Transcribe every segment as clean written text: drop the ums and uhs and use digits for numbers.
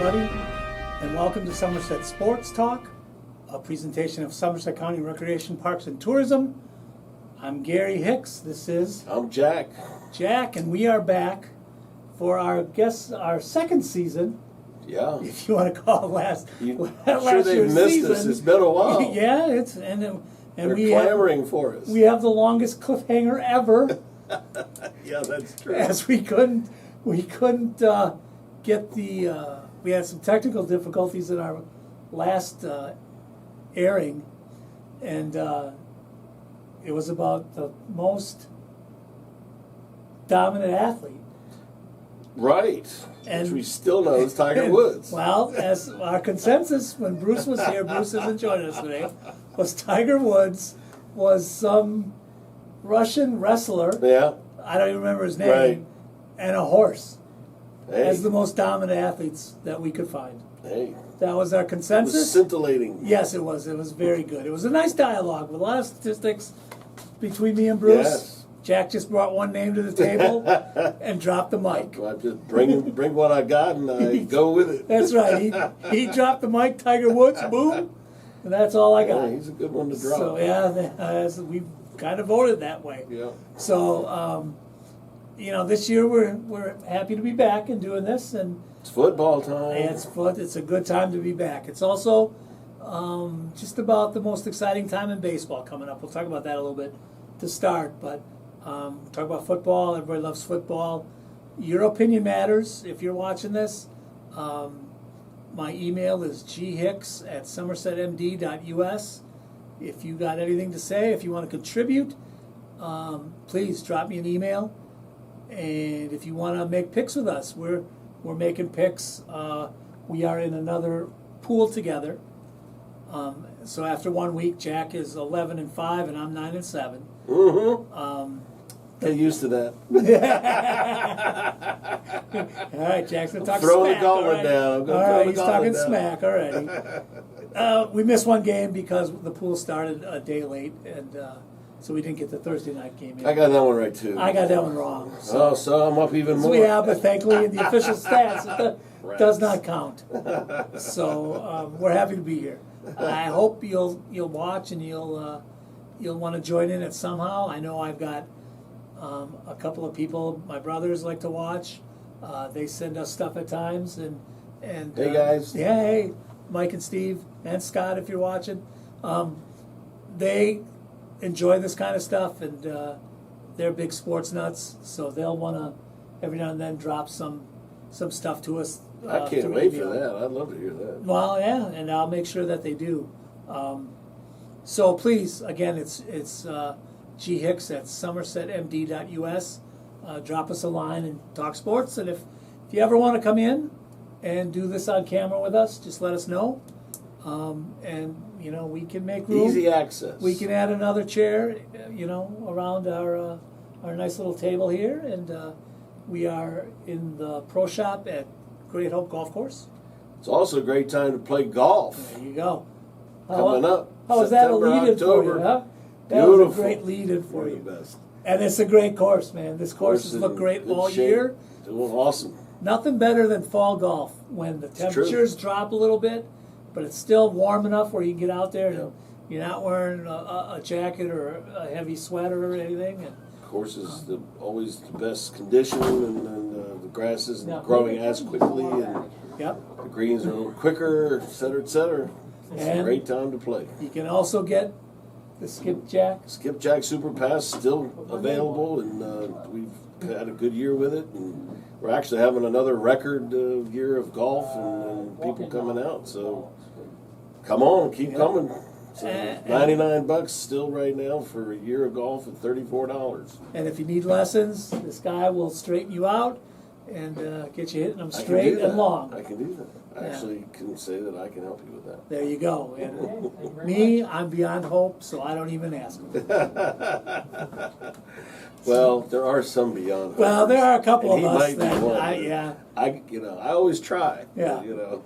everybody, and welcome to Somerset Sports Talk, a presentation of Somerset County Recreation Parks and Tourism. I'm Gary Hicks. This is I'm Jack. Jack, and we are back for our second season. Yeah. If you want to call it last Sure, they've year's missed season. us. It's been a while. Yeah, They're clamoring for us. We have the longest cliffhanger ever. Yeah, that's true. As we couldn't get the. We had some technical difficulties in our last airing, and it was about the most dominant athlete. Right. And which we still know is Tiger Woods. Well, as our consensus when Bruce was here, Bruce isn't joining us today, was Tiger Woods was some Russian wrestler. Yeah. I don't even remember his name. Right. And a horse. Hey. As the most dominant athletes that we could find. Hey. That was our It consensus. was scintillating. Yes, it was. It was very good. It was a nice dialogue with a lot of statistics between me and Bruce. Yes. Jack just brought one name to the table and dropped the mic. I just bring what I got and I go with it. That's right. He dropped the mic, Tiger Woods, boom, and that's all I got. Yeah, he's a good one to drop. So yeah, we kind of voted that way. Yeah. So this year we're happy to be back and doing this, and It's football time. it's a good time to be back. It's also just about the most exciting time in baseball coming up. We'll talk about that a little bit to start, but talk about football. Everybody loves football. Your opinion matters. If you're watching this, my email is ghicks@somersetmd.us. If you got anything to say, if you want to contribute, please drop me an email. And if you want to make picks with us, we're making picks. We are in another pool together. So after 1 week, Jack is 11-5, and I'm 9-7. Mm-hmm. Get used to that. All right, Jack's gonna talk Throw smack. the gauntlet all right. down. All right, he's talking smack already. We missed one game because the pool started a day late, and so we didn't get the Thursday night game in. I got that one right too. I got that one wrong. So I'm up even more. Yeah, but thankfully in the official stats, it does not count. So we're happy to be here. I hope you'll watch and you'll want to join in it somehow. I know I've got a couple of people, my brothers like to watch. They send us stuff at times, and Hey guys. yeah, hey, Mike and Steve and Scott, if you're watching, they enjoy this kind of stuff, and they're big sports nuts, so they'll want to every now and then drop some stuff to us. I can't through wait email. for that. I'd love to hear that. Well, yeah, and I'll make sure that they do. So please, again, it's ghicks@somersetmd.us. Drop us a line and talk sports. And if you ever want to come in and do this on camera with us, just let us know. And we can make room. Easy access. We can add another chair, around our nice little table here. And we are in the pro shop at Great Hope Golf Course. It's also a great time to play golf. There you go. Coming up. How is that a September, lead-in for you, October. huh? That was Beautiful. a great lead-in for You're you. the best. And it's a great course, man. This course has in looked great good all shape. year. Doing awesome. Nothing better than fall golf when the temperatures drop a little bit, but it's still warm enough where you can get out there and you're not wearing a jacket or a heavy sweater or anything. And Of course, is always the best condition, and the grass isn't growing as quickly, and yep. the greens are a little quicker, et cetera, et cetera. It's a And great time to play. You can also get the skipjack. Skipjack Super Pass still available, and we've had a good year with it, and we're actually having another record year of golf and people coming out. So come on, keep coming. So $99 still right now for a year of golf at $34. And if you need lessons, this guy will straighten you out and get you hitting them straight and long. I can do that. I actually can say that I can help you with that. There you go. And me, I'm beyond hope, so I don't even ask him. Well, there are some beyond. Well, there are a couple And of he us might be that one. I I always try. Yeah. You know.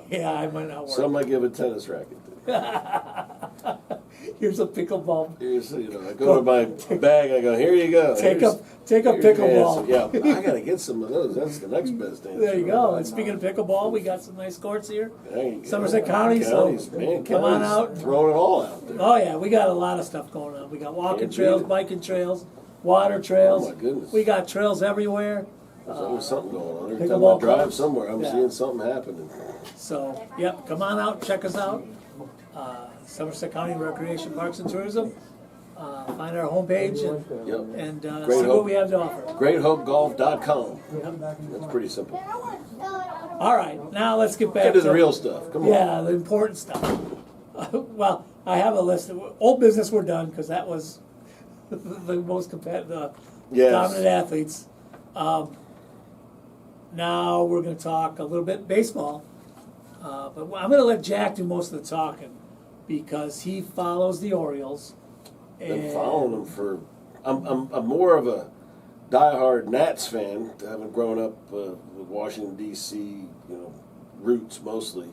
yeah, I might not work. Some I give a tennis racket to. Here's a pickleball. I go to my bag. I go, here you go. Take a Here's pickleball. your answer. Yeah, I gotta get some of those. That's the next best answer. There you go. And speaking of pickleball, we got some nice courts here. There you go. Somerset County, Counties, so man, come on counties out. throwing it all out there. Oh yeah, we got a lot of stuff going on. We got walking Can't trails, beat it. biking trails, water trails. Oh my goodness. We got trails everywhere. There's always something going on. Every time pickleball I drive clubs. somewhere, I'm Yeah. seeing something happening. So, yep, come on out, check us out. Somerset County Recreation Parks and Tourism. Find our homepage Yep. and Great see Hope. what we have to offer. GreatHopeGolf.com. That's pretty simple. All right, now let's get back Get to the real stuff. Come on. Yeah, the important stuff. Well, I have a list. Old business, we're done because that was the most competitive, Yes. dominant athletes. Now we're going to talk a little bit baseball, but I'm going to let Jack do most of the talking because he follows the Orioles. Been following them for. I'm more of a diehard Nats fan, having grown up with Washington D.C. Roots mostly.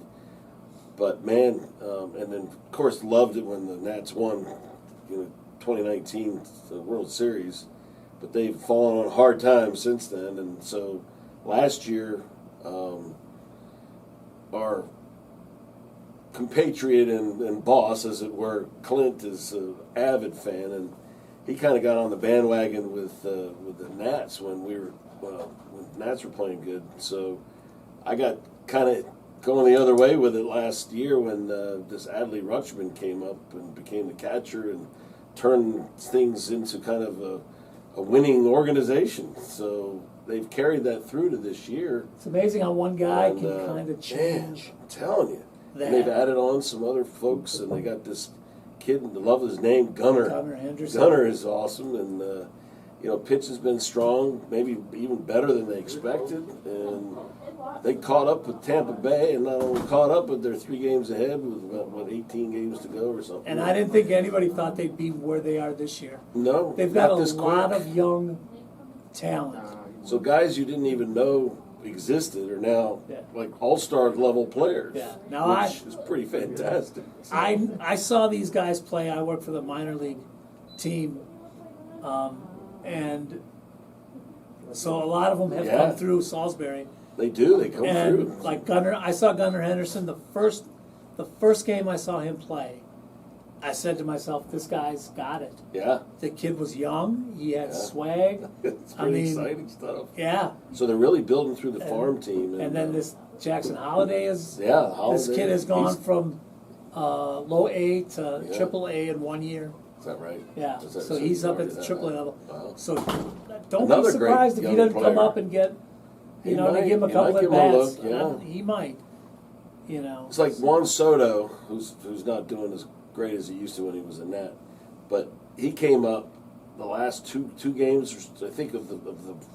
But man, and then of course loved it when the Nats won, 2019 the World Series. But they've fallen on hard times since then, and so last year, our compatriot and boss, as it were, Clint, is an avid fan, and he kind of got on the bandwagon with the Nats when when Nats were playing good. So I got kind of going the other way with it last year when this Adley Rutschman came up and became the catcher and turned things into kind of a winning organization. So they've carried that through to this year. It's amazing how one guy And, can kind of change. Man, I'm telling you. that. And they've added on some other folks, and they got this kid, I love his name, Gunnar. Gunnar Henderson. Gunnar is awesome, and pitch has been strong, maybe even better than they expected. And they caught up with Tampa Bay, and not only caught up, but they're 3 games ahead with about 18 games to go or something. And I didn't think anybody thought they'd be where they are this year. No, They've got not a this lot quick. of young talent. So guys you didn't even know existed are now Yeah. like all-star level players. Yeah. Now which is pretty fantastic. I saw these guys play. I work for the minor league team, and so a lot of them have Yeah. come through Salisbury. They do. They come And through. like Gunnar, I saw Gunnar Henderson the first game I saw him play. I said to myself, "This guy's got it." Yeah, The kid was young. He had Yeah. swag. it's I pretty mean, exciting stuff. Yeah. So they're really building through the farm team. And then this Jackson Holiday is. Yeah, This Holiday, kid has gone he's- from low A to Yeah. triple A in 1 year. Is that right? Yeah, Is that- so he's up at already the that triple A high? level. Wow. So don't Another be great surprised if he young doesn't come player. up and get, He they might. give him a He couple might at give him a bats. look, yeah. He might, It's like Juan Soto, who's not doing as great as he used to when he was a Nat, but he came up the last two games, I think of the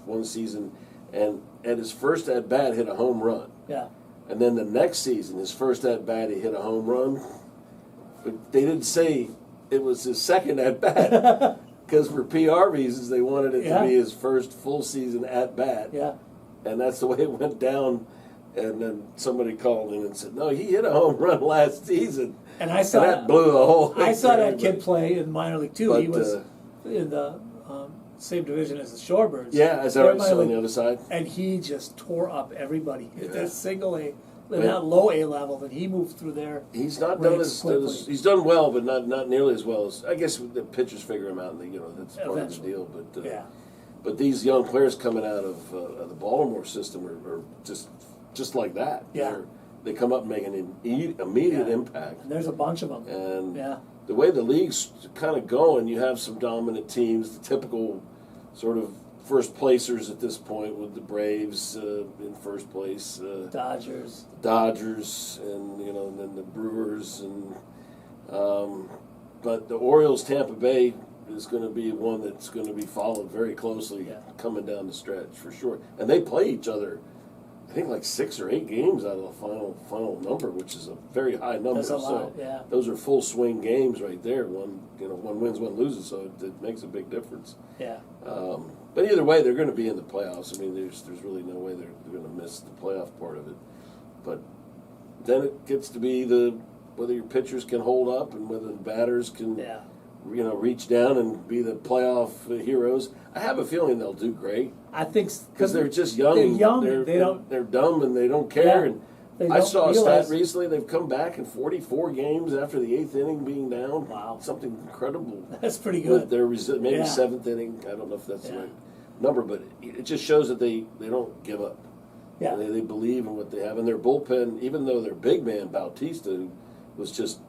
one season, and at his first at bat hit a home run. Yeah, And then the next season, his first at bat, he hit a home run. But they didn't say it was his second at bat because for PR reasons they wanted it Yeah. to be his first full season at bat. yeah. And that's the way it went down. And then somebody called in and said, "No, he hit a home run last season." And I saw that blew the whole thing. I saw for that everybody. kid play in minor league too. But, He was in the same division as the Shorebirds. Yeah, is that They're right? minor So on league. the other side. And he just tore up everybody at Yeah. that single A, But- not low A level. And he moved through there. He's not done Ranks as he's done well, but not nearly as well as I guess the pitchers figure him out, and that's part Eventually. of the deal. But Yeah. but these young players coming out of the Baltimore system are just like that. Yeah. They come up and make an immediate Yeah. impact, And there's a bunch of them. and Yeah. the way the league's kind of going, you have some dominant teams, the typical sort of first placers at this point with the Braves in first place. Dodgers. Dodgers and and then the Brewers but the Orioles Tampa Bay is going to be one that's going to be followed very closely Yeah. coming down the stretch for sure. And they play each other, I think like 6 or 8 games out of the final number, which is a very high number. That's a So lot, yeah. those are full swing games right there. One wins, one loses, so it makes a big difference. Yeah. But either way, they're going to be in the playoffs. I mean, there's really no way they're going to miss the playoff part of it. But then it gets to be the whether your pitchers can hold up and whether the batters can, Yeah. reach down and be the playoff heroes. I have a feeling they'll do great I think because they're just young. They're young. They're, they're dumb and they don't care. Yeah. And They I don't saw a realize- stat recently. They've come back in 44 games after the 8th inning being down. Wow. Something incredible. That's pretty With good. their maybe Yeah. 7th inning. I don't know if that's the Yeah. right number, but it just shows that they don't give up. Yeah. They believe in what they have. And their bullpen, even though their big man, Bautista, was just,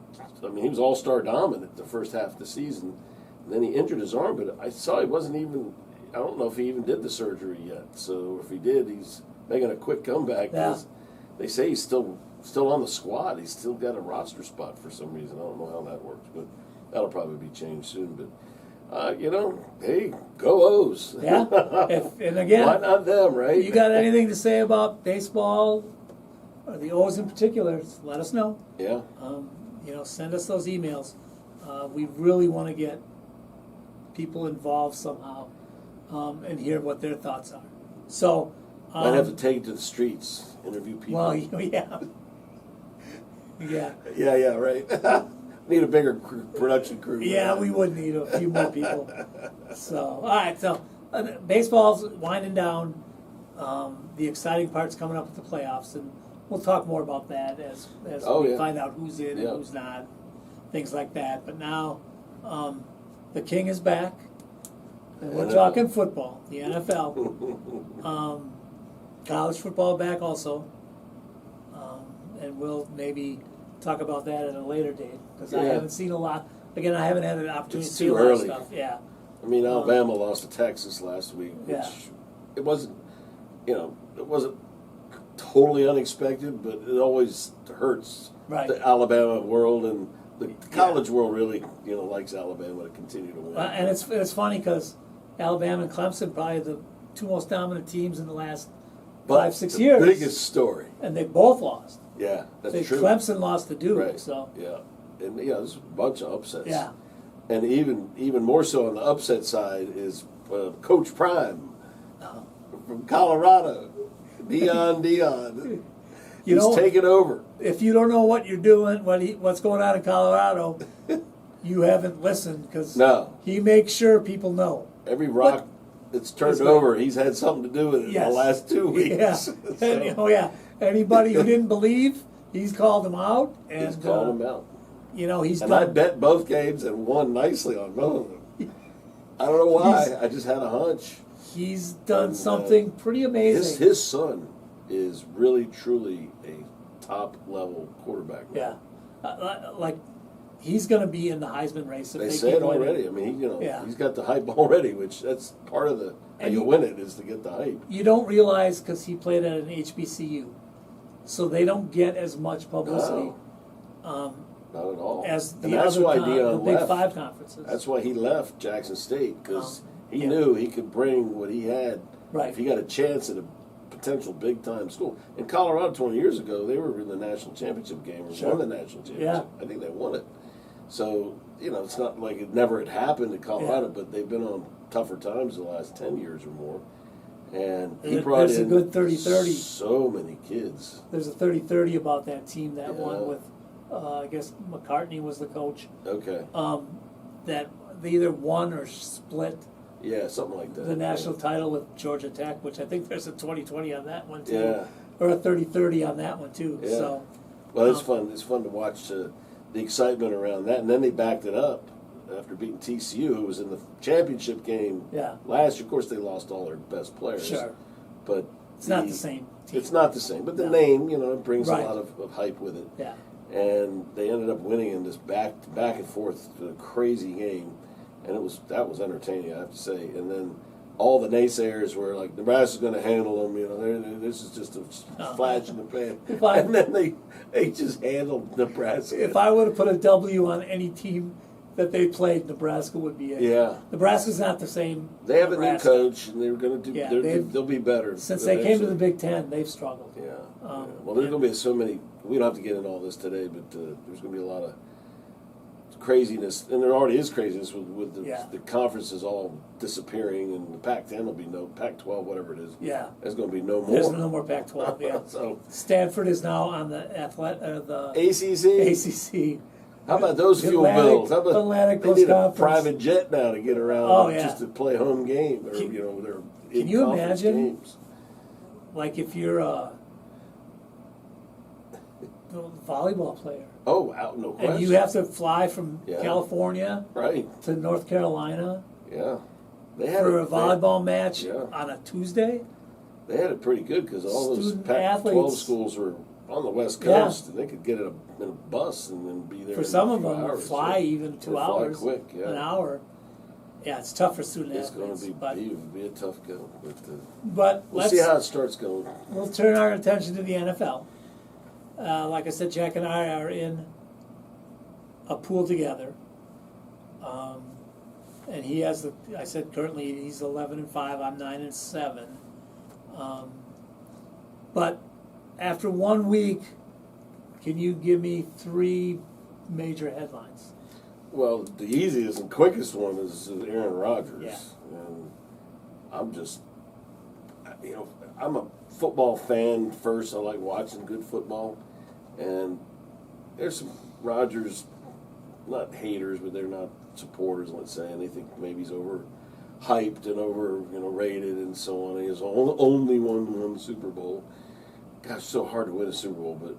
he was all-star dominant the first half of the season. And then he injured his arm, but I saw he wasn't even, I don't know if he even did the surgery yet. So if he did, he's making a quick comeback. Yeah. 'Cause they say he's still on the squad. He's still got a roster spot for some reason. I don't know how that works, but that'll probably be changed soon. But, hey, go O's. Yeah. And again, why not them, right? you got anything to say about baseball or the O's in particular? Let us know. Yeah. Send us those emails. We really want to get people involved somehow and hear what their thoughts are. So, Might have to take it to the streets, interview people. well, yeah, yeah, Yeah, right. Need a bigger production crew. yeah. We would need a few more people. So, all right. So, baseball's winding down. The exciting part's coming up with the playoffs, and we'll talk more about that as Oh, we yeah. find out who's in and Yeah. who's not, things like that. But now, the king is back, and we're NFL. talking football, the NFL. College football back also, and we'll maybe talk about that at a later date because I Yeah. haven't seen a lot. Again, I haven't had an opportunity It's to see a too lot of early. stuff. Yeah, Alabama lost to Texas last week, which Yeah. it wasn't, it wasn't totally unexpected, but it always hurts Right. the Alabama world, and the college world really, likes Alabama to continue to win. and it's funny because Alabama and Clemson probably the two most dominant teams in the last But 5-6 the years, biggest story. and they both lost. Yeah, that's They, true. Clemson lost to Duke, Right. so Yeah, and there's a bunch of upsets. yeah, And even more so on the upset side is Coach Prime from Colorado, Dion. You He's know- taken over. if you don't know what you're doing, what's going on in Colorado, you haven't listened because No. he makes sure people know. Every rock that's turned That's right. over, he's had something to do with it in Yes. the last 2 weeks. Yeah. So, Oh yeah. Anybody who didn't believe, he's called them out, and he's called him out. He's And I done. bet both games and won nicely on both of them. I don't know why. I just had a hunch. He's done And, something pretty amazing. His son is really, truly a top-level quarterback. Yeah, like he's going to be in the Heisman race. If They they said keep winning. already. I mean, Yeah. he's got the hype already, which that's part of how And you he- win it is to get the hype. You don't realize because he played at an HBCU, so they don't get as much publicity Not at all. as And the that's other why the Dion Big left. Five conferences. That's why he left Jackson State, because he yeah. knew he could bring what he had. Right. If he got a chance at a potential big-time school. In Colorado 20 years ago, they were in the national championship game or Sure. won the national championship. I think they won it. So, it's not like it never had happened in Colorado, but they've been on tougher times the last 10 years or more. And he brought There's a in good 30-30. so many kids. There's a 30-30 about that team that Yeah. won with, I guess McCartney was the coach. Okay. That they either won or split Yeah, something like that. the national title with Georgia Tech, which I think there's a 20-20 on that one too, Yeah. or a 30-30 on that one too. Yeah. So Well, it's fun. It's fun to watch the excitement around that, and then they backed it up after beating TCU, who was in the championship game Yeah. last year. Of course, they lost all their best players. Sure. But it's not the same team. It's not the same, but the No. name, it brings Right. a lot of hype with it. Yeah. And they ended up winning in this back and forth crazy game, and that was entertaining, I have to say. And then all the naysayers were like, Nebraska's going to handle them. This is just a flash in the pan. And then they just handled Nebraska. If I would have put a W on any team that they played, Nebraska would be it. Yeah. Nebraska's not the same. They have Nebraska. a new coach, and they're going to do. Yeah, they'll be better Since they came to the eventually. Big Ten, they've struggled. Yeah. Well, there's and- going to be so many. We don't have to get into all this today, but there's going to be a lot of craziness, and there already is craziness with Yeah. the conferences all disappearing, and the Pac-10 will be Pac-12, whatever it is. Yeah. There's going to be no more. There's no more Pac-12. Yeah. So Stanford is now on the the ACC. ACC. How about those fuel Atlantic- bills? How about Atlantic they Coast need a Conference. private jet now to get around Oh, yeah. just to play home game, or Can- their can you in-conference imagine? games. Like if you're a volleyball player Oh, wow, no question. and you have to fly from Yeah. California Right? to North Carolina Yeah. They had for it- a volleyball match yeah. on a Tuesday. They had it pretty good because all those Student Pac-12 athletes. schools were on the West Yeah. Coast, and they could get in a bus and then be there For in some a of few them, hours, fly so even they 2 fly hours, quick, yeah. an hour. Yeah, it's tough for student It's going athletes. to But be a tough go, but but we'll let's see how it starts going. we'll turn our attention to the NFL. Like I said, Jack and I are in a pool together. And he has I said currently he's 11-5, I'm 9-7. But after 1 week, can you give me 3 major headlines? Well, the easiest and quickest one is Aaron Rodgers. Yeah. And I'm a football fan first. I like watching good football. And there's some Rodgers, not haters, but they're not supporters, let's say, and they think maybe he's overhyped and rated and so on. He has only won the Super Bowl. Gosh, so hard to win a Super Bowl, but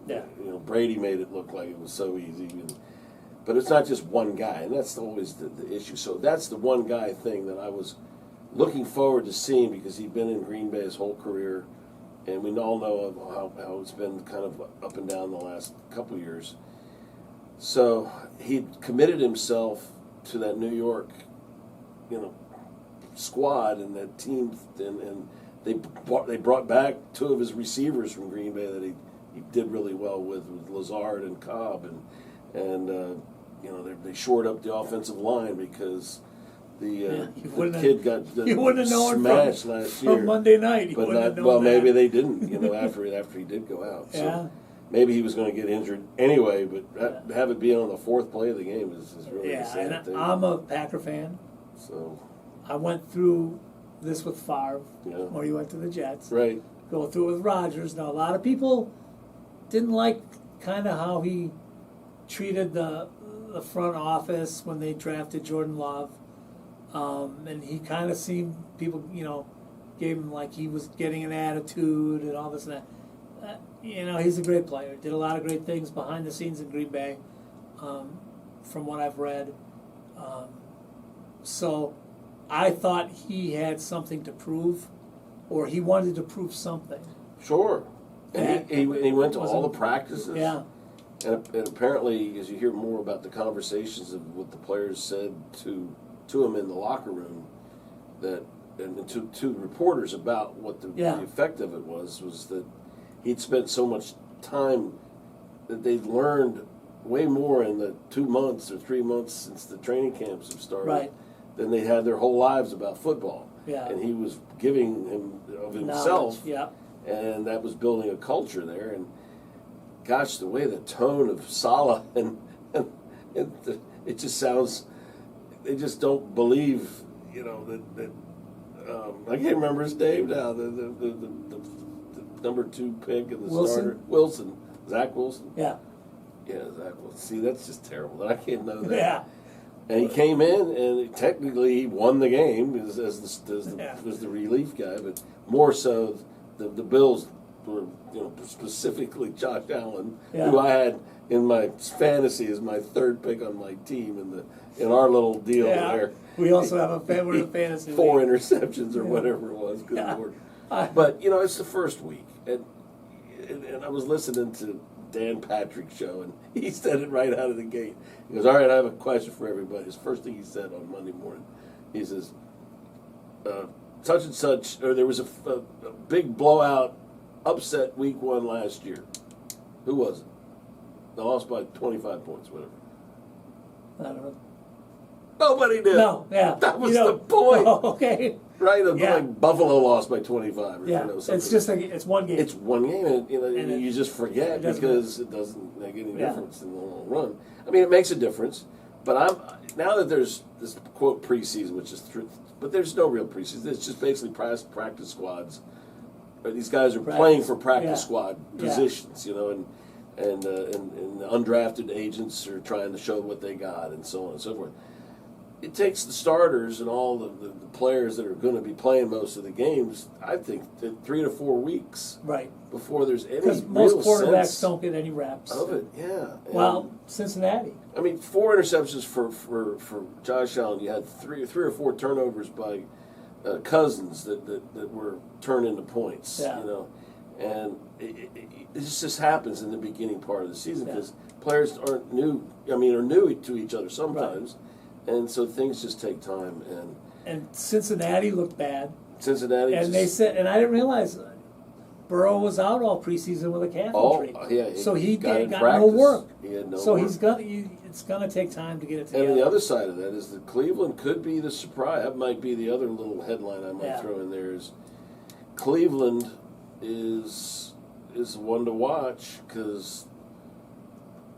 Yeah. Brady made it look like it was so easy. But it's not just one guy, and that's always the issue. So that's the one guy thing that I was looking forward to seeing because he'd been in Green Bay his whole career, and we all know how it's been kind of up and down the last couple of years. So he committed himself to that New York, squad and that team, and they brought back 2 of his receivers from Green Bay that he did really well with Lazard and Cobb, and they shored up the offensive line because the kid got you wouldn't have known smashed last year from Monday night. You but wouldn't not have known well. that. Maybe they didn't. After he did go out. Yeah. So maybe he was going to get injured anyway. But have it be on the 4th play of the game is really a sad and thing. I'm a Packer fan. So I went through this with Favre, Yeah. or he went to the Jets. right. Go through it with Rodgers. Now, a lot of people didn't like kind of how he treated the front office when they drafted Jordan Love. And he kind of seemed, people, gave him like he was getting an attitude and all this and that. He's a great player. Did a lot of great things behind the scenes in Green Bay, from what I've read. So I thought he had something to prove, or he wanted to prove something. Sure. And he went to all the practices. Yeah. And apparently, as you hear more about the conversations of what the players said to him in the locker room, and to reporters about what the effect of it was that he'd spent so much time that they'd learned way more in the 2 months or 3 months since the training camps have started Right. than they had their whole lives about football. Yeah. And he was giving him of himself, Knowledge, yeah. and that was building a culture there. And gosh, the way the tone of Salah and it just sounds, they just don't believe, that I can't remember his name now. The number 2 pick and the starter Wilson, Zach Wilson. Yeah. Yeah, Zach Wilson. See, that's just terrible that I can't know that. Yeah. And he came in, and technically he won the game as the relief guy, but more so the Bills were, specifically Josh Allen, who I had in my fantasy as my 3rd pick on my team in our little deal there. We also have we're in a fantasy 4 league. interceptions or whatever it was. Good Lord. But it's the first week, and I was listening to Dan Patrick's show, and he said it right out of the gate. He goes, "All right, I have a question for everybody." His first thing he said on Monday morning, he says, "Such and such, or there was a big blowout, upset week 1 last year. Who was it? They lost by 25 points, whatever." I don't know. Nobody did. No, yeah. That was the point. Oh, okay. Right, Yeah. like Buffalo lost by 25 or Yeah, something. it's just like, it's one game. It's one game, and And you just forget it doesn't because it doesn't make any Yeah. difference in the long run. I mean, it makes a difference, but now that there's this quote preseason, which is true, but there's no real preseason. It's just basically practice squads. These guys are playing for practice Yeah. squad Yeah. positions, and the undrafted agents are trying to show what they got, and so on and so forth. It takes the starters and all the players that are going to be playing most of the games, I think, 3 to 4 weeks Right. before there's any Because real most quarterbacks sense don't get any reps. of it. Yeah. Well, Cincinnati. I mean, 4 interceptions for Josh Allen. You had three or four turnovers by Cousins that were turned into points. Yeah. And it just happens in the beginning part of the season Yeah. because players aren't new. I mean, are new to each other sometimes, and so things just take time. And Cincinnati looked bad. Cincinnati, And they said, and I didn't realize Burrow was out all preseason with a calf injury. yeah, So he got in got practice. no work. He had no So work. it's gonna take time to get it together. And the other side of that is that Cleveland could be the surprise. That might be the other little headline I might Yeah. throw in there is Cleveland is one to watch because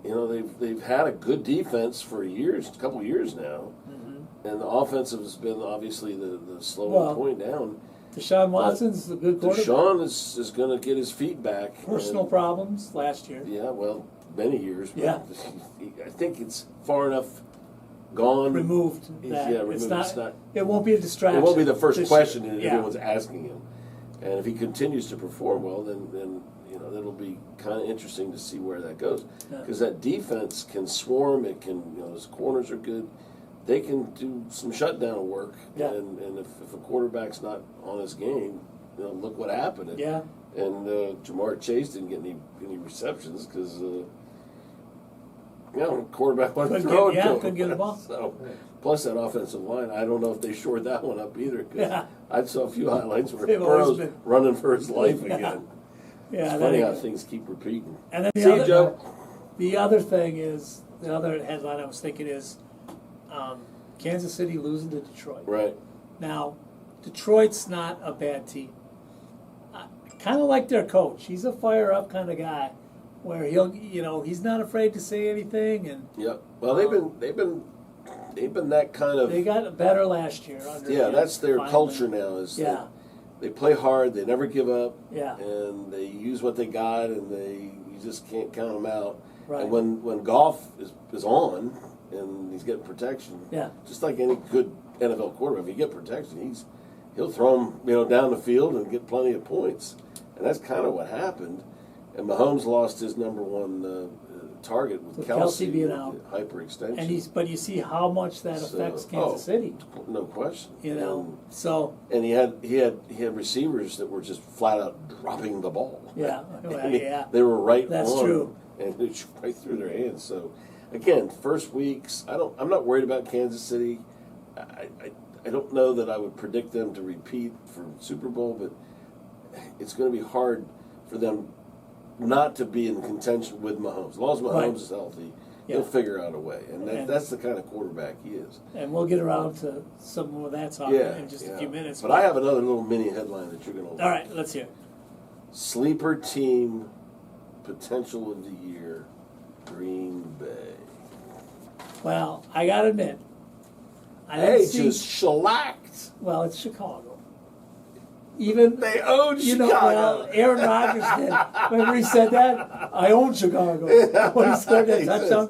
they've had a good defense for a couple years now, and the offensive has been obviously the slowing point down. Deshaun Watson's a good quarterback. Deshaun is going to get his feet back. Personal problems last year. Yeah, well, many years. But Yeah. I think it's far enough gone. Removed. That removed. It's It's not. not. It won't be a distraction. It won't be the first this question year. that everyone's asking him. And if he continues to perform well, then that'll be kind of interesting to see where that goes. Yeah. Because that defense can swarm. It can, his corners are good. They can do some shutdown work. Yeah. And if a quarterback's not on his game, look what happened. Yeah. And Jamar Chase didn't get any receptions because quarterback wasn't throwing to him. couldn't get the ball. So, plus that offensive line, I don't know if they shored that one up either. 'Cause Yeah. I saw a few highlights where They've always Burrow's been- running for his life Yeah. again. Yeah. It's funny how things keep repeating. And then See you, Joe. the other thing is, the other headline I was thinking is Kansas City losing to Detroit. Right. Now, Detroit's not a bad team. I kind of like their coach. He's a fire-up kind of guy, where he's not afraid to say anything, and Yep. Well, they've been that kind of. they got better last year. Under him, That's their finally. culture now. Is Yeah. that they play hard. They never give up. Yeah. And they use what they got, and you just can't count them out. Right. And when golf is on and he's getting protection, Yeah. just like any good NFL quarterback, if you get protection, he'll throw them down the field and get plenty of points. And that's kind of what happened. And Mahomes lost his number one target with Kelsey being out. hyperextension. And but you see how much that affects Kansas City. No question. So And he had receivers that were just flat out dropping the ball. yeah, And yeah. they were right That's on, true. and it's right through their hands. So, again, first weeks, I'm not worried about Kansas City. I don't know that I would predict them to repeat for Super Bowl, but it's going to be hard for them not to be in contention with Mahomes. As long as Mahomes Right. is healthy, Yeah. he'll figure out a way, and And- that's the kind of quarterback he is. And we'll get around to some more of that talk in just a few minutes. But I have another little mini headline that you're going to. All right, let's hear. Sleeper team potential of the year, Green Bay. Well, I gotta admit, I didn't see. Just shellacked. Well, it's Chicago. Even They own Chicago. well, Aaron Rodgers did. Remember he said that? I own Chicago. When he scored that He touchdown.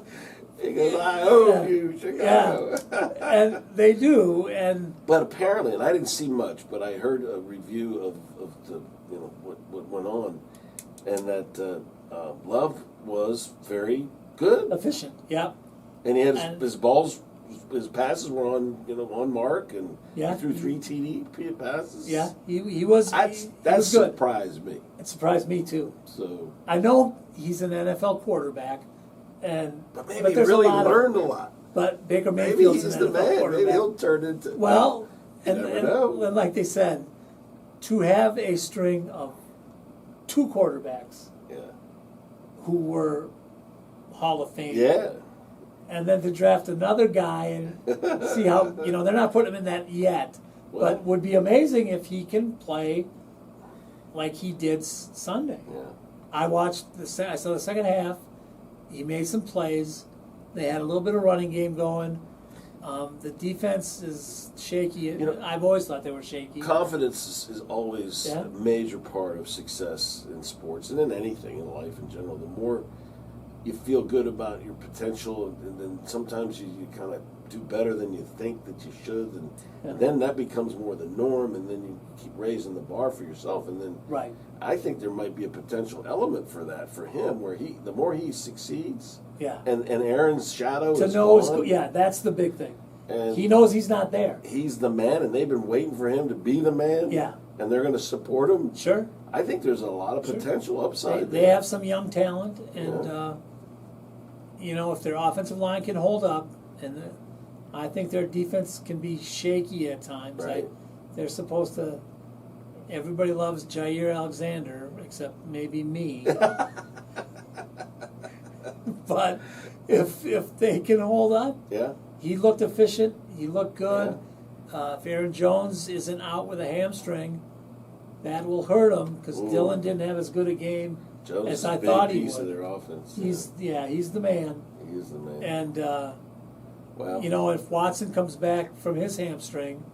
He goes, I own Yeah. you, Chicago. And they do, and But apparently, and I didn't see much, but I heard a review of the what went on, and that Love was very good, efficient. Yeah. and he had And- his passes were on mark, and Yeah. he threw 3 TD passes. Yeah. He was. That he was good. surprised me. It surprised me too. So, I know he's an NFL quarterback, but maybe he there's really a lot learned a lot. But Baker Maybe Mayfield's he's an the NFL man. quarterback. Maybe he'll turn into. Well, you and, never and, know. and like they said, to have a string of 2 quarterbacks Yeah. who were Hall of Fame, Yeah. and then to draft another guy and see how they're not putting him in that yet, But would be amazing if he can play like he did Sunday. Yeah. I saw the second half. He made some plays. They had a little bit of running game going. The defense is shaky. I've always thought they were shaky. Confidence is always a major part of success in sports and in anything in life in general. The more you feel good about your potential, and then sometimes you kind of do better than you think that you should, and then that becomes more the norm, and then you keep raising the bar for yourself, and then I think there might be a potential element for that for him, where the more he succeeds, and Aaron's shadow is gone, that's the big thing. And he knows he's not there. He's the man, and they've been waiting for him to be the man. Yeah. And they're going to support him. Sure. I think there's a lot of potential upside. They have some young talent, and if their offensive line can hold up, and I think their defense can be shaky at times. Right. They're supposed to. Everybody loves Jair Alexander, except maybe me. But if they can hold up, he looked efficient. He looked good. Yeah. If Aaron Jones isn't out with a hamstring, that will hurt him because Dylan didn't have as good a game Jones as is I a big thought he piece would. Of their offense. He's the man. He is the man. And wow. If Watson comes back from his hamstring,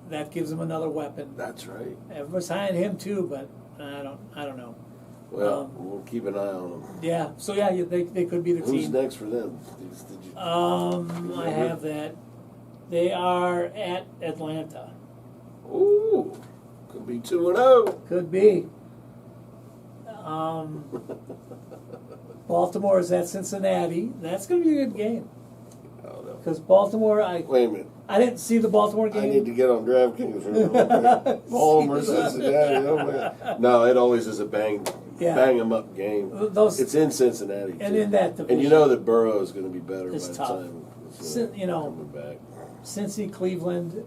that gives him another weapon. That's right. Everyone's high on him too, but I don't know. Well, we'll keep an eye on them. Yeah. So they could be the team. Who's next for them? Did you I have that. They are at Atlanta. Ooh, could be 2-0. Could be. Baltimore is at Cincinnati. That's going to be a good game. Oh no. Because Baltimore, wait a minute. I didn't see the Baltimore game. I need to get on DraftKings. Baltimore, Cincinnati. Oh my God. No, it always is a bang 'em up game. It's in Cincinnati, and too. in that division, and you know that Burrow is going to be better it's by the tough. time coming back. Cincy, Cleveland,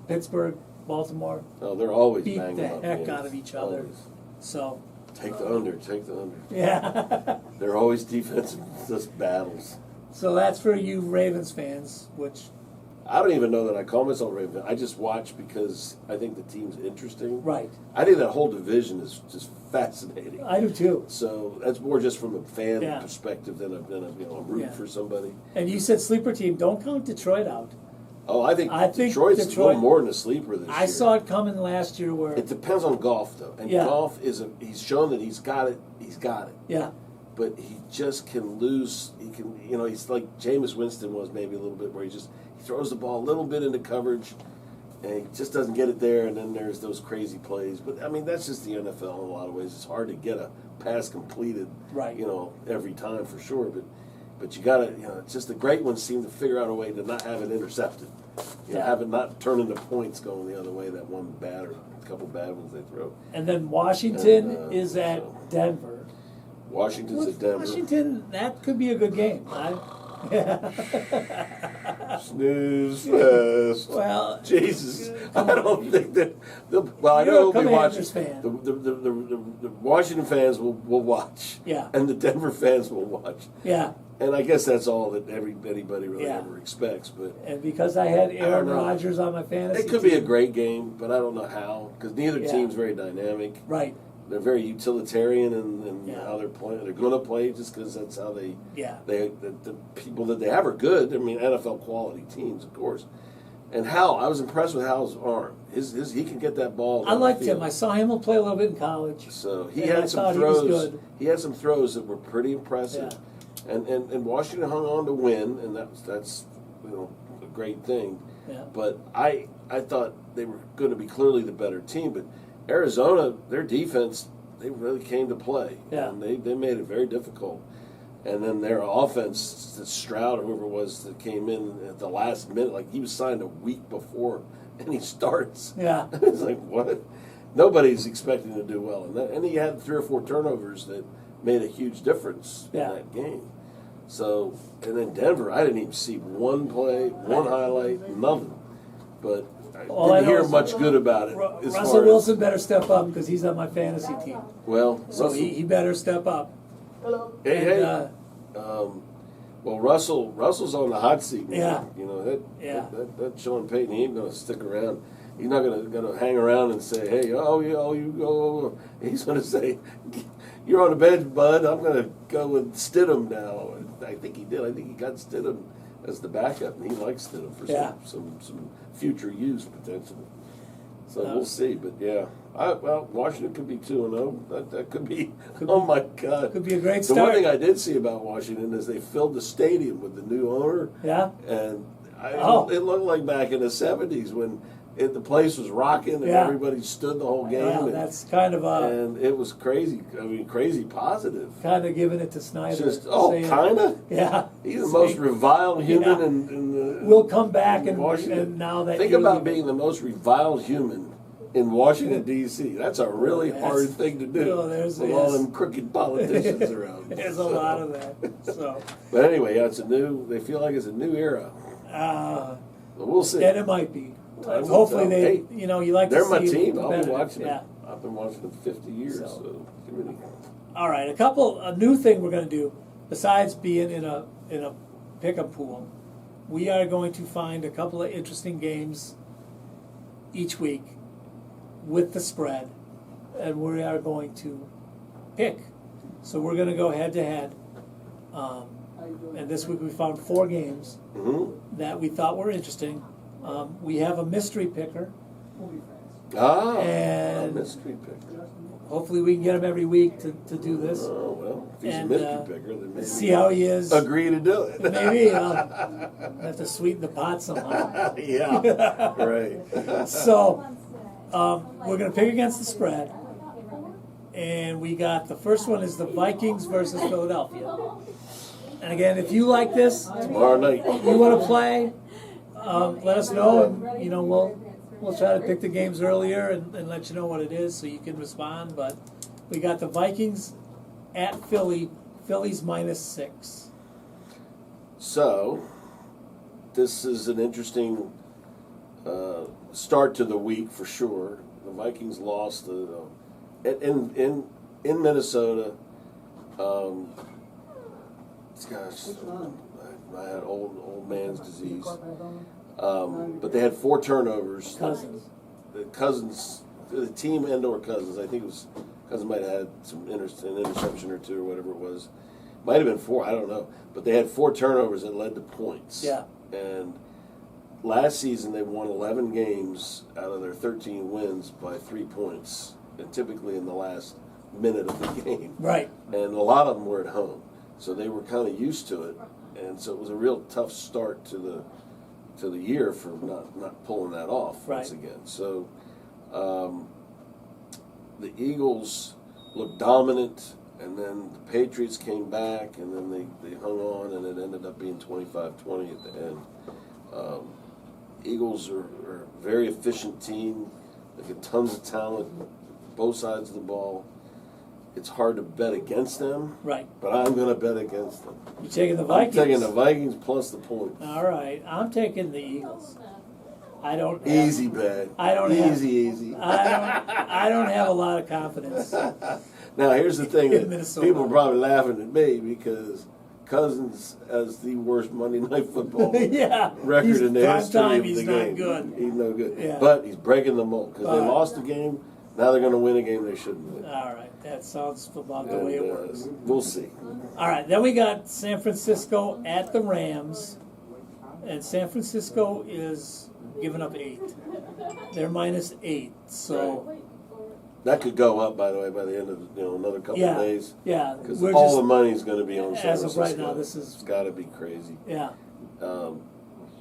Pittsburgh, Baltimore. Oh, they're always beat banging the up heck games. out of each other. Always. So take the under. Yeah. They're always defensive just battles. So that's for you Ravens fans, which I don't even know that I call myself a Raven. I just watch because I think the team's interesting. Right. I think that whole division is just fascinating. I do too. So that's more just from a fan perspective than a root for somebody. And you said sleeper team. Don't count Detroit out. Oh, I think Detroit's a little more than a sleeper this year. I saw it coming last year. Where it depends on golf though, and golf he's shown that he's got it. He's got it. Yeah. But he just can lose. He can, he's like Jameis Winston was maybe a little bit, where he throws the ball a little bit into coverage, and he just doesn't get it there. And then there's those crazy plays. But I mean, that's just the NFL in a lot of ways. It's hard to get a pass completed, right? Every time for sure. But you gotta, it's just the great ones seem to figure out a way to not have it intercepted. Have it not turn into points going the other way. That one bad or a couple bad ones they throw. And then Washington is at Denver. Washington's at Denver. Washington, that could be a good game. Snooze fest. Well, Jesus, I don't think that. I know they'll be watching. Fan. The Washington fans will watch. Yeah. And the Denver fans will watch. Yeah. And I guess that's all that anybody really ever expects. But and because I had Aaron Rodgers on my fantasy, it could be a great game, but I don't know how, because neither team's very dynamic. Right. They're very utilitarian in how they're playing. They're going to play just because that's how they. The people that they have are good. I mean, NFL quality teams, of course. And I was impressed with Hal's arm. He can get that ball. I liked him. I saw him play a little bit in college. So he had some throws. He had some throws that were pretty impressive. Yeah. And Washington hung on to win, and that's a great thing. Yeah. But I thought they were going to be clearly the better team, but Arizona, their defense, they really came to play. Yeah. And they made it very difficult. And then their offense, Stroud, whoever it was that came in at the last minute, like he was signed a week before, and he starts. Yeah. It's like, what? Nobody's expecting to do well. And he had 3 or 4 turnovers that made a huge difference in that game. So, and then Denver, I didn't even see one play, one highlight, nothing. But I didn't hear much good about it. Russell Wilson better step up because he's on my fantasy team. Well, so he better step up. Hey. Well, Russell's on the hot seat. Yeah. That Sean Payton, he ain't going to stick around. He's not gonna hang around and say, "Hey, you go." He's gonna say, "You're on the bench, bud. I'm gonna go with Stidham now." And I think he did. I think he got Stidham as the backup, and he likes Stidham for some future use potentially. So we'll see. But yeah, Washington could be 2-0. That could be. Oh my God, Could be a great The start. one thing I did see about Washington is they filled the stadium with the new owner. Yeah. And it looked like back in the '70s when the place was rocking and Yeah. everybody stood the whole game. Well, and, that's kind of and it was crazy. I mean, crazy positive. kind of giving it to Snyder. Just saying, kind of. Yeah. He's the most reviled human Yeah. in the. We'll come back in and Washington. now that Think you're about leaving. being the most reviled human in Washington D.C. That's a really hard thing to do with all them crooked politicians around. There's a lot of that. So. But anyway, yeah, they feel like it's a new era. But we'll see. And it might be. Time will Hopefully tell. they, Hey, you know, you like They're to my see team. I'll be competitive. watching Yeah. them. I've been watching them 50 years. So really. All right, a new thing we're going to do, besides being in a pickup pool, we are going to find a couple of interesting games each week with the spread, and we are going to pick. So we're going to go head to head. And this week we found 4 games that we thought were interesting. We have a mystery picker. And mystery picker. hopefully we can get him every week to do this. Oh, well, if he's And, a mystery picker, then maybe see how he is. agree to do it. Maybe have to sweeten the pot somehow. Yeah, right. So we're going to pick against the spread. And we got the first one is the Vikings versus Philadelphia. And again, if you like this, Tomorrow night. you want to play, let us know, and you know we'll try to pick the games earlier and let you know what it is so you can respond. But we got the Vikings at Philly. Philly's -6. So, this is an interesting start to the week for sure. The Vikings lost in Minnesota. Gosh, I had old man's disease. But they had 4 turnovers. The team and/or Cousins. I think it was Cousins might have had an interception or 2 or whatever it was. Might have been 4. I don't know. But they had 4 turnovers that led to points. Yeah. And last season they won 11 games out of their 13 wins by 3 points, and typically in the last minute of the game. Right. And a lot of them were at home, so they were kind of used to it, and so it was a real tough start to the year for not pulling that off once again. So the Eagles looked dominant, and then the Patriots came back, and then they hung on, and it ended up being 25-20 at the end. Eagles are a very efficient team. They get tons of talent, both sides of the ball. It's hard to bet against them, Right. but I'm going to bet against them. You're taking the Vikings? I'm taking the Vikings plus the points. All right. I'm taking the Eagles. I don't. Easy bet. I don't easy. I don't have a lot of confidence. Now, here's the thing In that Minnesota. people are probably laughing at me because Cousins has the worst Monday Night Football Yeah. record in the prime history time, of he's the not game. good. He's no good. Yeah. But he's breaking the mold because they But- lost the game. Now they're going to win a game they shouldn't win. All right. That sounds about the way it And, works. we'll see. All right. Then we got San Francisco at the Rams. And San Francisco is giving up 8. They're -8. So, That could go up, by the way, by the end of another couple yeah. of days. Yeah. Because We're all just, the money's going to be on San as of Francisco. right now, this is. It's got to be crazy. Yeah.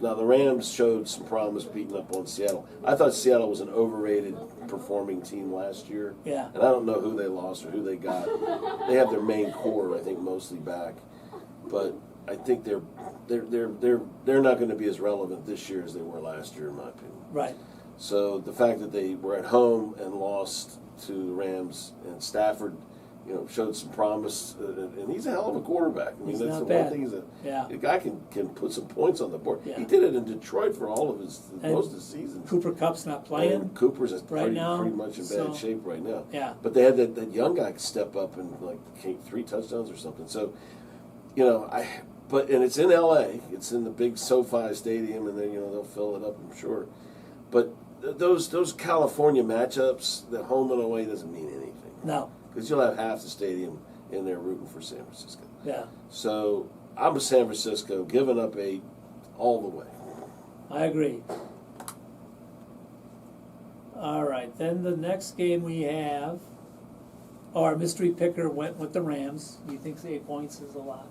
Now, the Rams showed some promise beating up on Seattle. I thought Seattle was an overrated performing team last year. Yeah. And I don't know who they lost or who they got. They have their main core, I think, mostly back. But I think they're not going to be as relevant this year as they were last year, in my opinion. Right. So the fact that they were at home and lost to the Rams and Stafford, showed some promise, and he's a hell of a quarterback. I mean, He's that's not the bad. one thing is Yeah. the guy can put some points on the board. Yeah. He did it in Detroit for all of And most of the season. Cooper Kupp's not playing. And Cooper's right now, pretty much in so- bad shape right now. Yeah. But they had that young guy step up and 3 touchdowns or something. So, and it's in L.A. It's in the big SoFi Stadium, and then they'll fill it up, I'm sure. But those California matchups, that home and away doesn't mean anything. No. Because you'll have half the stadium in there rooting for San Francisco. Yeah. So I'm a San Francisco, giving up 8 all the way. I agree. All right, then the next game we have, our mystery picker went with the Rams. He thinks 8 points is a lot.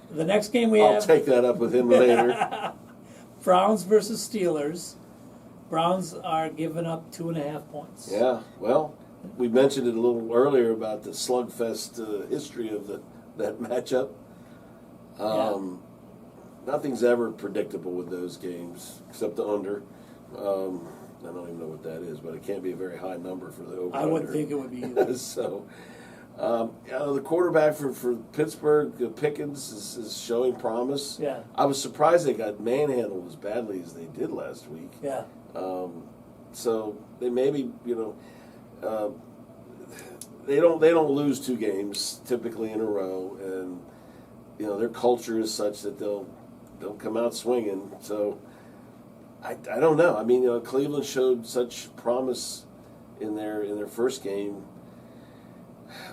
The next game we I'll have, take that up with him later. Browns versus Steelers. Browns are giving up 2.5 points. Yeah, well, we mentioned it a little earlier about the slugfest history of that matchup. Nothing's ever predictable with those games, except the under. I don't even know what that is, but it can't be a very high number for the over. I wouldn't think it would be either. So, the quarterback for Pittsburgh, Pickens, is showing promise. Yeah. I was surprised they got manhandled as badly as they did last week. Yeah. So they maybe, they don't lose 2 games typically in a row, and their culture is such that they'll come out swinging. So I don't know. I mean, Cleveland showed such promise in their first game.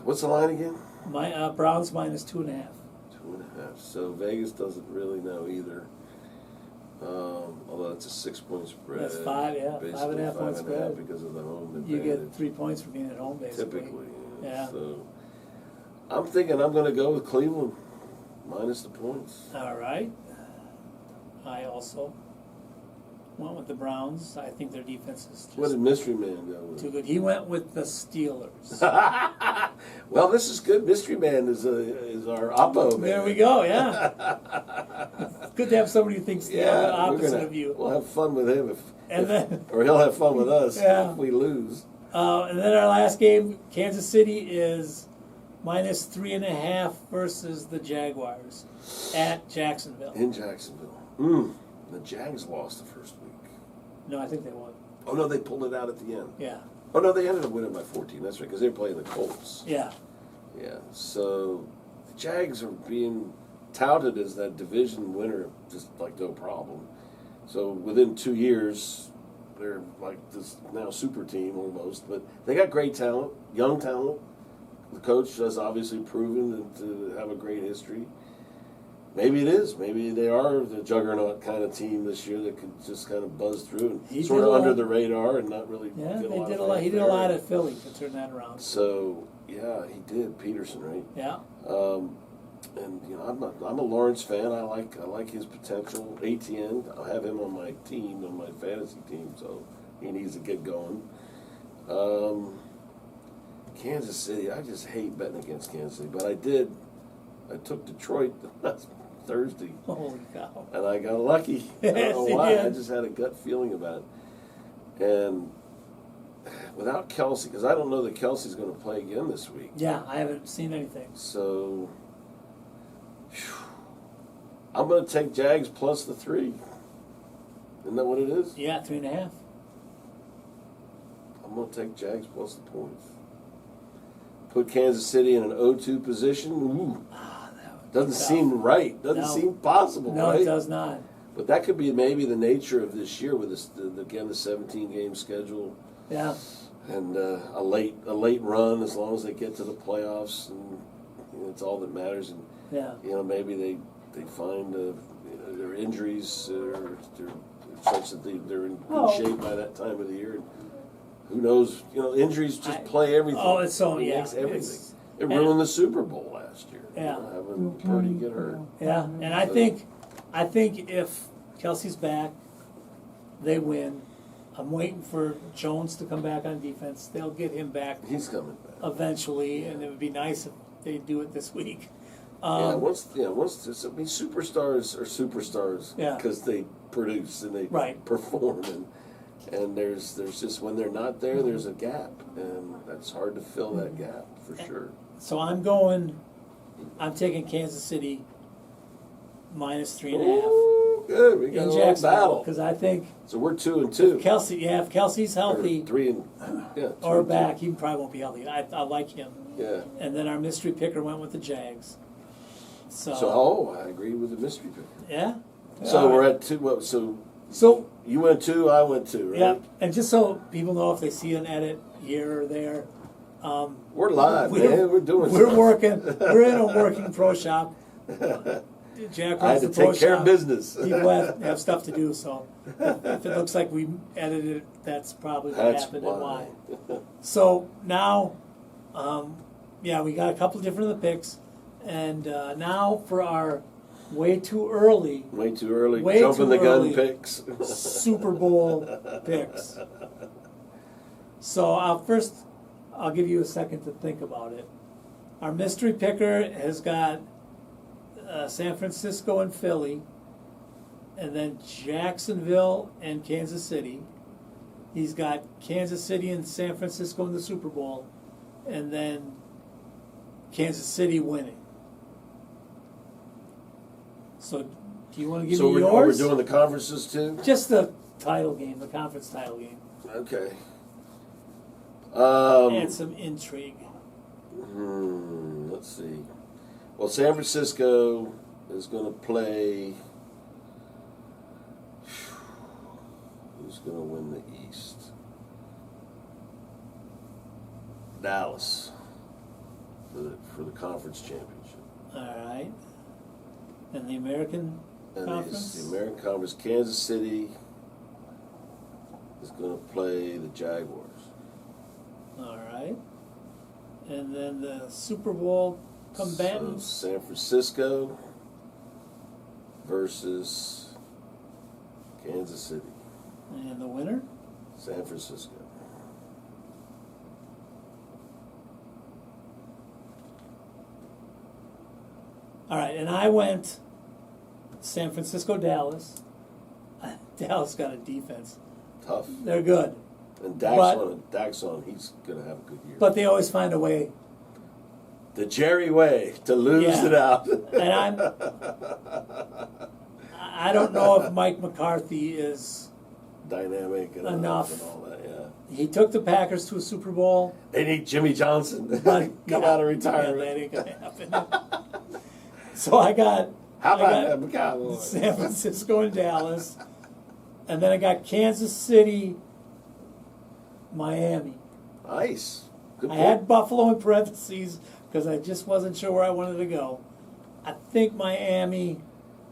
What's the line again? My Browns minus 2.5. 2.5. So Vegas doesn't really know either. Although it's a 6-point spread. That's 5, yeah. Basically 5.5 point 5.5 spread. because of the home You advantage. get 3 points for being at home, basically. Typically. Yeah. So I'm thinking I'm going to go with Cleveland minus the points. All right. I also went with the Browns. I think their defense is What just did Mystery Man go with? too good. He went with the Steelers. Well, this is good. Mystery Man is our oppo man. There we go, yeah. It's good to have somebody who thinks the opposite of you. We'll have fun with him Then, or he'll have fun with us Yeah. if we lose. and then our last game, Kansas City is minus 3.5 versus the Jaguars at Jacksonville. In Jacksonville. The Jags lost the first week. No, I think they won. Oh, no, they pulled it out at the end. Yeah, Oh, no, they ended up winning by 14. That's right, because they were playing the Colts. yeah. Yeah, so the Jags are being touted as that division winner, just like no problem. So within 2 years, they're like this now super team almost. But they got great talent, young talent. The coach has obviously proven to have a great history. Maybe it is. Maybe they are the juggernaut kind of team this year that could just kind of buzz through He and sort did of a lot. under the radar and not really Yeah, get they a lot did of a lot. He did a fanfare. lot at Philly to turn that around. So yeah, he did. Peterson, right? Yeah, And I'm a Lawrence fan. I like his potential. ATN, I'll have him on my team, on my fantasy team. So he needs to get going. Kansas City, I just hate betting against Kansas City, but I did. I took Detroit last Thursday, holy cow. and I got lucky. I don't Yes, know you why. did. I just had a gut feeling about it. And without Kelsey, because I don't know that Kelsey's going to play again this week. Yeah, I haven't seen anything. So I'm going to take Jags plus the 3. Isn't that what it is? Yeah, 3.5. I'm going to take Jags plus the points. Put Kansas City in an 0-2 position. Ooh, That would be doesn't tough. seem right. Doesn't No. seem possible, No, right? it does not. But that could be maybe the nature of this year with the 17-game schedule Yeah, and a late run as long as they get to the playoffs, and it's all that matters. And yeah. maybe they find their injuries are such that they're in good shape by that time of the year. And who knows? Injuries just play everything. Oh, it's so, It yeah. makes everything. It's- It ruined the Super Bowl last year. Yeah. Having Purdy get hurt. Yeah, and I think if Kelsey's back, they win. I'm waiting for Jones to come back on defense. They'll get him back He's coming back. eventually, and it would be nice if they do it this week. Once superstars are superstars Yeah. because they produce and they Right. perform, and there's just when they're not there, there's a gap, and that's hard to fill that gap for sure. So I'm taking Kansas City minus 3.5 Ooh, good. We got in a little Jacksonville battle. because I think So we're 2-2. if Kelsey's Or healthy 3 and two or and two. back, he probably won't be healthy. I like him. Yeah. And then our mystery picker went with the Jags. So So I agree with the mystery pick. yeah. So All we're right. at 2. So So, You went 2, I went 2, right? yeah, and just so people know if they see an edit here or there, We're live, man. We're doing We're stuff. working. We're in a working pro shop. Jack I runs had to the pro take care shop. of business. People have stuff to do, so if it looks like we edited it, that's probably what That's happened why. and why. So now, yeah, we got a couple different of the picks, and now for our way too early Way too early. Way Jumping too the gun early. picks. Super Bowl picks. So I'll give you a second to think about it. Our mystery picker has got San Francisco and Philly, and then Jacksonville and Kansas City. He's got Kansas City and San Francisco in the Super Bowl, and then Kansas City winning. So, do you want to give me We're yours? doing the conferences too? Just the title game, the conference title game, Okay. and some intrigue. Let's see. Well, San Francisco is going to play. Who's going to win the East? Dallas for the conference championship. All right. And the American And Conference? the American Conference, Kansas City is going to play the Jaguars. All right. And then the Super Bowl combatants. So San Francisco versus Kansas City. And the winner? San Francisco. All right. And I went San Francisco, Dallas. Dallas got a defense. Tough. They're good. And But- Dak's on, he's going to have a good year. But they always find a way. The Jerry way to lose Yeah. it out. And I don't know if Mike McCarthy is. Dynamic and Enough. and all that, yeah. He took the Packers to a Super Bowl. They need Jimmy Johnson to But come yeah, out of yeah, retirement. that ain't gonna happen. So I got. How I about got them Cowboys? San Francisco and Dallas, and then I got Kansas City, Miami. Nice. Good I pick. had Buffalo in parentheses because I just wasn't sure where I wanted to go. I think Miami,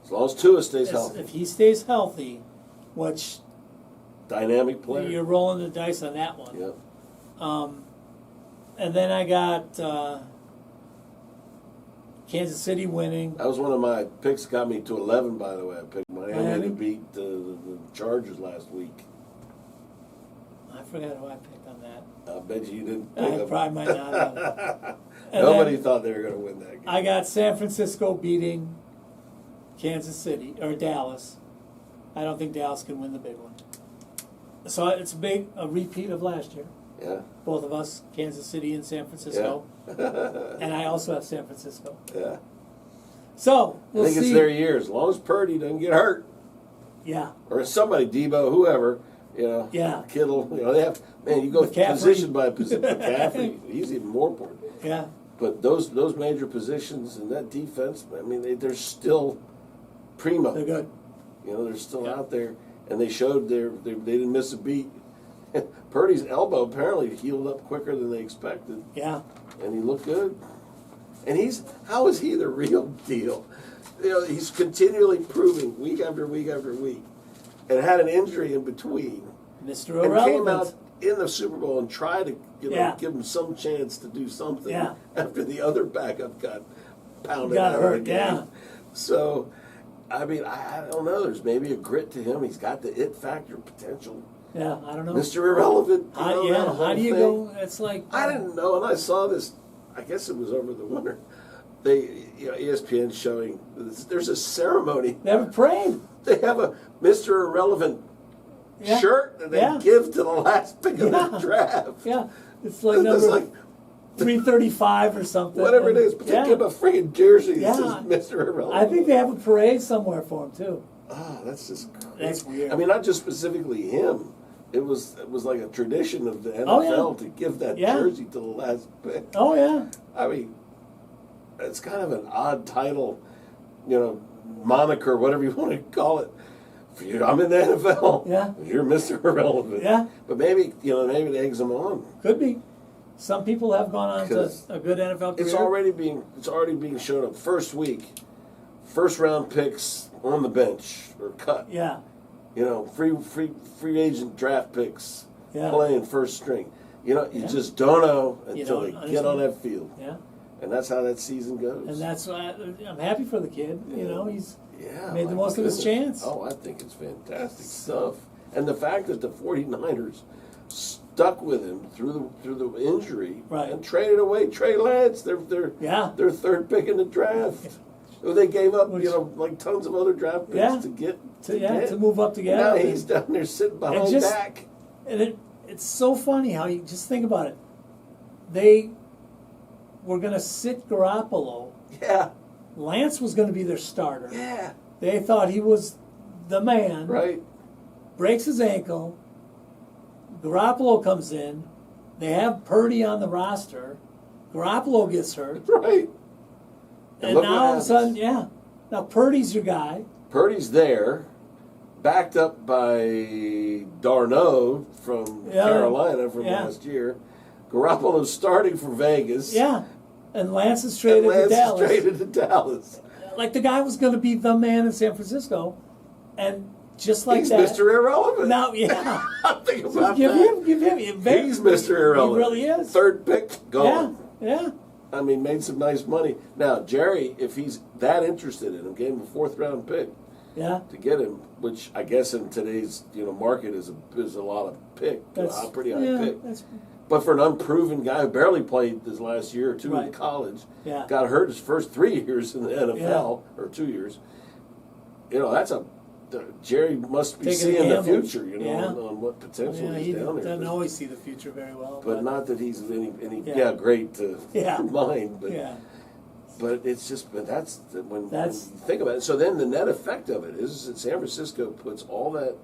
As long as Tua stays healthy. if he stays healthy, which Dynamic player. you're rolling the dice on that one. Yep. And then I got Kansas City winning. That was one of my picks. Got me to 11, by the way. I picked Miami Miami? to beat the Chargers last week. I forgot who I picked on that. I bet you didn't I pick probably might not have. And Nobody then thought they were going to win that game. I got San Francisco beating Kansas City, or Dallas. I don't think Dallas can win the big one. So it's a repeat of last year. Yeah. Both of us, Kansas City and San Francisco. And I also have San Francisco. Yeah. So, we'll I think see. it's their year. As long as Purdy doesn't get hurt. Yeah, Or somebody, Debo, whoever, Yeah. Kittle, they have, man, you go McCaffrey. position by position. McCaffrey, he's even more important. yeah. But those major positions and that defense, I mean, they're still primo. They're good. They're still Yeah. out there, and they showed they didn't miss a beat. Purdy's elbow apparently healed up quicker than they expected, Yeah. and he looked good. And how is he the real deal? He's continually proving week after week after week, and had an injury in between, Mr. and came Irrelevant. out in the Super Bowl and tried to Yeah. give him some chance to do something Yeah. after the other backup got pounded Got out of the hurt, game. yeah. So, I mean, I don't know. There's maybe a grit to him. He's got the it factor potential. Yeah, I don't know. Mr. Irrelevant. How, that yeah, whole how do you thing. go? It's like I didn't know, and I saw this. I guess it was over the winter. ESPN showing there's a ceremony. They have a parade. They have a Mr. Irrelevant Yeah. shirt that they Yeah. give to the last pick of Yeah. the draft. Yeah, it's like It's number like 335 or something. whatever it And- is, but yeah. they give a friggin' jersey that Yeah. says Mr. Irrelevant. I think they have a parade somewhere for him too. Oh, that's just crazy. That's weird. I mean, not just specifically him. It was like a tradition of the NFL Oh, yeah. to give that Yeah. jersey to the last pick. Oh yeah, I mean, it's kind of an odd title, moniker, whatever you want to call it. I'm in the NFL. Yeah. You're Mr. Irrelevant. Yeah. But maybe it eggs them on. Could be. Some people have gone on to 'Cause a good NFL career. It's already being shown up first week. First round picks on the bench or cut. Yeah. Free agent draft picks Yeah. playing first string. You Yeah. just don't know You until don't they get on understand. that field. Yeah. And that's how that season goes. And that's why I'm happy for the kid. He's made the my most of his goodness. chance. Oh, I think it's fantastic stuff. And the fact that the 49ers stuck with him through the injury Right. and traded away Trey Lance, their Yeah. third pick in the draft. They gave up, Which- like tons of other draft picks Yeah. to get to move up together. Now he's down there sitting behind just- Dak. And it's so funny how you just think about it. They were going to sit Garoppolo. Yeah, Lance was going to be their starter. yeah, They thought he was the man. right. Breaks his ankle. Garoppolo comes in. They have Purdy on the roster. Garoppolo gets hurt. Right. And look now what all of a happens. sudden, yeah. Now Purdy's your guy. Purdy's there, backed up by Darno from Yeah. Carolina from Yeah. last year. Garoppolo's starting for Vegas. Yeah. And Lance is And traded Lance to is Dallas. traded to Dallas. Like the guy was going to be the man in San Francisco. And just like He's that. Mr. Irrelevant. Now, yeah. Think about give that. him. He's Mr. Irrelevant. He really is. Third pick, gone. Yeah. I mean, made some nice money. Now, Jerry, if he's that interested in him, gave him a fourth-round pick Yeah. to get him, which I guess in today's market is a lot of pick, a pretty high pick. But for an unproven guy who barely played this last year or two in Right. college, Yeah. got hurt his first 3 years in the NFL or 2 years, that's Jerry must be Taking a seeing the gamble. future, Yeah. on what potential Yeah, he's he down there. doesn't always see the future very well. But not that he's any Yeah. great to Yeah. mind, but Yeah. but it's just when you That's- think about it. So then the net effect of it is that San Francisco puts all that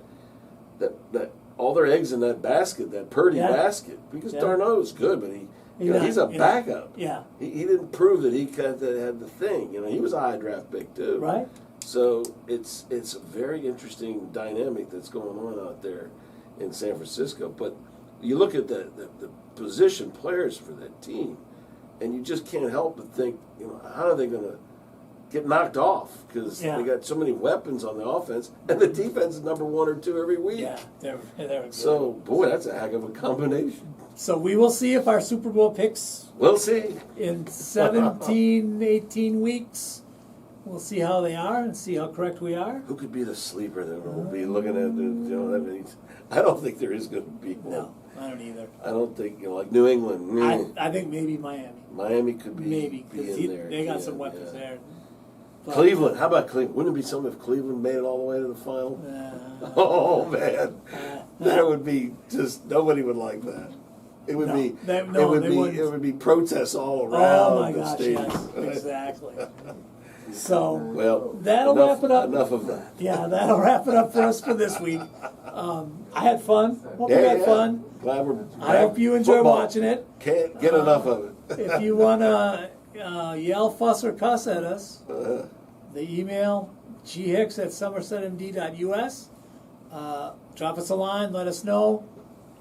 all their eggs in that basket, that Purdy Yeah. basket, because Yeah. Darno's good, but he's a backup. Yeah. He didn't prove that he had the thing. He was a high draft pick too. Right? So it's a very interesting dynamic that's going on out there in San Francisco. But you look at the position players for that team, and you just can't help but think, how are they going to get knocked off? Because Yeah. they got so many weapons on the offense, and the defense is number 1 or 2 every week. Yeah. They're good. So, boy, that's a heck of a combination. So we will see if our Super Bowl picks We'll see. in 17, 18 weeks. We'll see how they are and see how correct we are. Who could be the sleeper that we'll be looking at? I don't think there is going to be one. No, I don't either. I don't think, like New England. I think maybe Miami. Miami could be, Maybe, be because in there. they got Yeah, some weapons yeah. there. But, Cleveland. How about Cleveland? Wouldn't it be something if Cleveland made it all the way to the final? Oh, man. That would be just, nobody would like that. It would No, be, they it would wouldn't. it would be protests all around Oh my the gosh, stadium. yes, exactly. So Well, that'll enough, wrap it up. Enough of that. Yeah, that'll wrap it up for us for this week. I had fun. Hope you had fun. Glad we're I hope you enjoy football. watching it. Can't get enough of it. If you want to yell, fuss, or cuss at us, the email ghicks@somersetmd.us. Drop us a line. Let us know.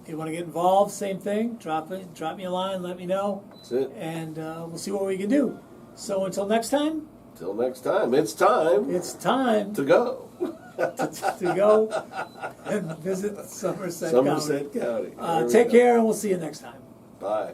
If you want to get involved, same thing. Drop me a line. Let me know. That's it. And we'll see what we can do. So until next time, Till next time, it's time it's time to go. to go and visit Somerset County. Somerset County. There we Take go. care, and we'll see you next time. Bye.